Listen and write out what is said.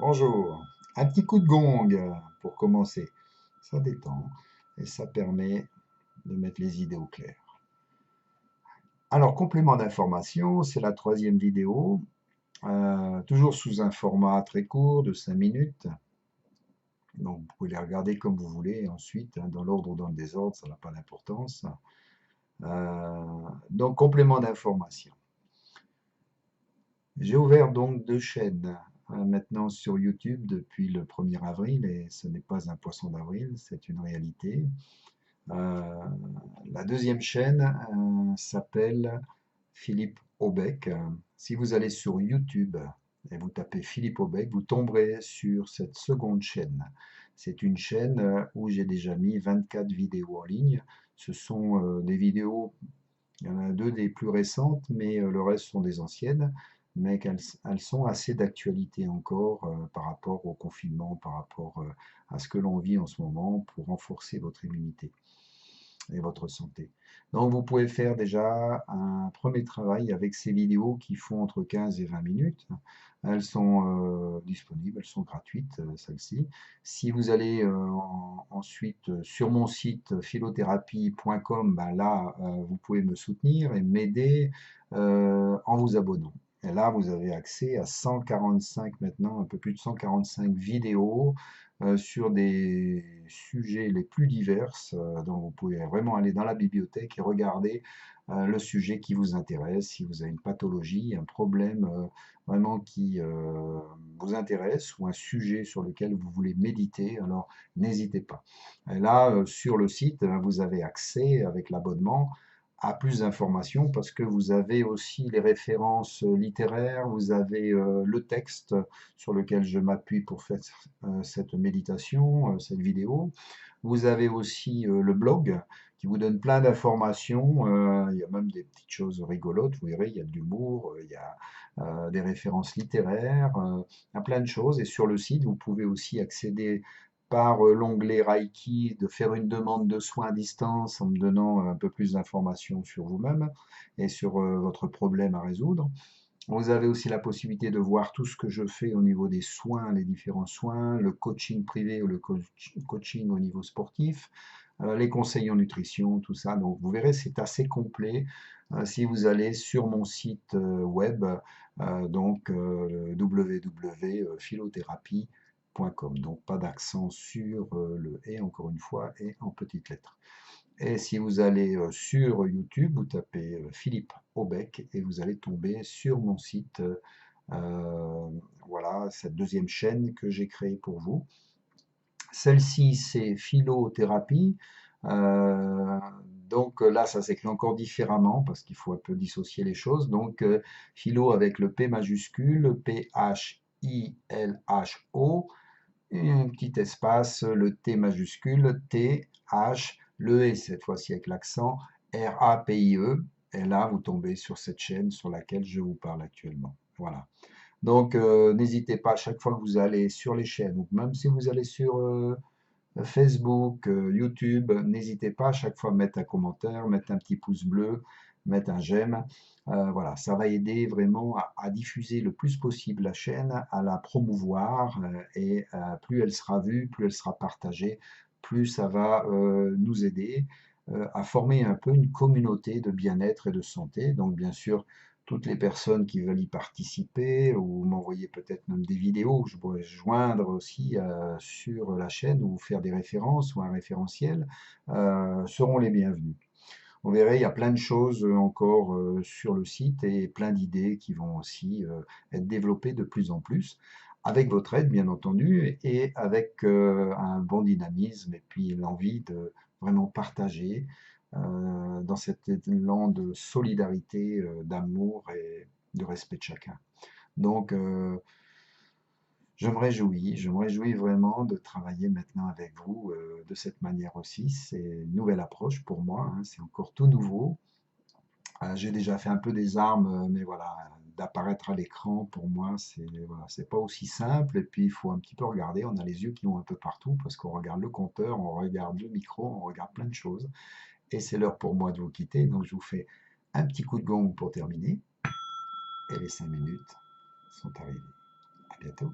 Bonjour. Un petit coup de gong pour commencer. Ça détend et ça permet de mettre les idées au clair. Alors, complément d'information, c'est la troisième vidéo, toujours sous un format très court de 5 minutes. Donc, vous pouvez les regarder comme vous voulez ensuite, dans l'ordre ou dans le désordre, ça n'a pas d'importance. Donc, complément d'information. J'ai ouvert donc deux chaînes maintenant sur YouTube depuis le 1er avril et ce n'est pas un poisson d'avril, c'est une réalité. Euh, la deuxième chaîne s'appelle Philippe Aubec. Si vous allez sur YouTube et vous tapez Philippe Aubec, vous tomberez sur cette seconde chaîne. C'est une chaîne où j'ai déjà mis 24 vidéos en ligne. Ce sont des vidéos, il y en a deux des plus récentes, mais le reste sont des anciennes, mais elles sont assez d'actualité encore par rapport au confinement, par rapport à ce que l'on vit en ce moment pour renforcer votre immunité et votre santé. Donc vous pouvez faire déjà un premier travail avec ces vidéos qui font entre 15 et 20 minutes. Elles sont disponibles, elles sont gratuites, celles-ci. Si vous allez ensuite sur mon site philothérapie.com, ben là, vous pouvez me soutenir et m'aider en vous abonnant. Et là, vous avez accès à 145 maintenant, un peu plus de 145 vidéos sur des sujets les plus divers. Donc vous pouvez vraiment aller dans la bibliothèque et regarder le sujet qui vous intéresse. Si vous avez une pathologie, un problème vraiment qui vous intéresse ou un sujet sur lequel vous voulez méditer, alors n'hésitez pas. Et là, sur le site, vous avez accès avec l'abonnement à plus d'informations parce que vous avez aussi les références littéraires, vous avez le texte sur lequel je m'appuie pour faire cette méditation, cette vidéo. Vous avez aussi le blog qui vous donne plein d'informations. Il y a même des petites choses rigolotes, vous verrez, il y a de l'humour, il y a des références littéraires, il y a plein de choses. Et sur le site, vous pouvez aussi accéder par l'onglet Reiki, de faire une demande de soins à distance en me donnant un peu plus d'informations sur vous-même et sur votre problème à résoudre. Vous avez aussi la possibilité de voir tout ce que je fais au niveau des soins, les différents soins, le coaching privé ou le coaching au niveau sportif, les conseils en nutrition, tout ça. Donc vous verrez, c'est assez complet si vous allez sur mon site web, donc www.philothérapie.com. Donc pas d'accent sur le et, encore une fois, et en petites lettres. Et si vous allez sur YouTube, vous tapez Philippe Aubec et vous allez tomber sur mon site. Voilà, cette deuxième chaîne que j'ai créée pour vous. Celle-ci, c'est Philothérapie. Euh, donc là, ça s'écrit encore différemment parce qu'il faut un peu dissocier les choses. Donc, philo avec le P majuscule, Philo, et un petit espace, le T majuscule, T, H, le E cette fois-ci avec l'accent, RAPIE. Et là, vous tombez sur cette chaîne sur laquelle je vous parle actuellement. Voilà. Donc, n'hésitez pas à chaque fois que vous allez sur les chaînes, ou même si vous allez sur Facebook, YouTube, n'hésitez pas à chaque fois à mettre un commentaire, mettre un petit pouce bleu, mettre un j'aime. Voilà, ça va aider vraiment à diffuser le plus possible la chaîne, à la promouvoir, et plus elle sera vue, plus elle sera partagée, plus ça va nous aider à former un peu une communauté de bien-être et de santé. Donc, bien sûr, toutes les personnes qui veulent y participer ou m'envoyer peut-être même des vidéos que je pourrais joindre aussi sur la chaîne ou faire des références ou un référentiel seront les bienvenus. Vous verrez, il y a plein de choses encore sur le site et plein d'idées qui vont aussi être développées de plus en plus, avec votre aide bien entendu, et avec un bon dynamisme et puis l'envie de vraiment partager dans cet élan de solidarité, d'amour et de respect de chacun. Donc, je me réjouis vraiment de travailler maintenant avec vous de cette manière aussi. C'est une nouvelle approche pour moi, hein, c'est encore tout nouveau. J'ai déjà fait un peu des armes, mais voilà, d'apparaître à l'écran, pour moi, c'est voilà, c'est pas aussi simple. Et puis, il faut un petit peu regarder. On a les yeux qui vont un peu partout parce qu'on regarde le compteur, on regarde le micro, on regarde plein de choses. Et c'est l'heure pour moi de vous quitter. Donc, je vous fais un petit coup de gong pour terminer. Et les 5 minutes sont arrivées. À bientôt.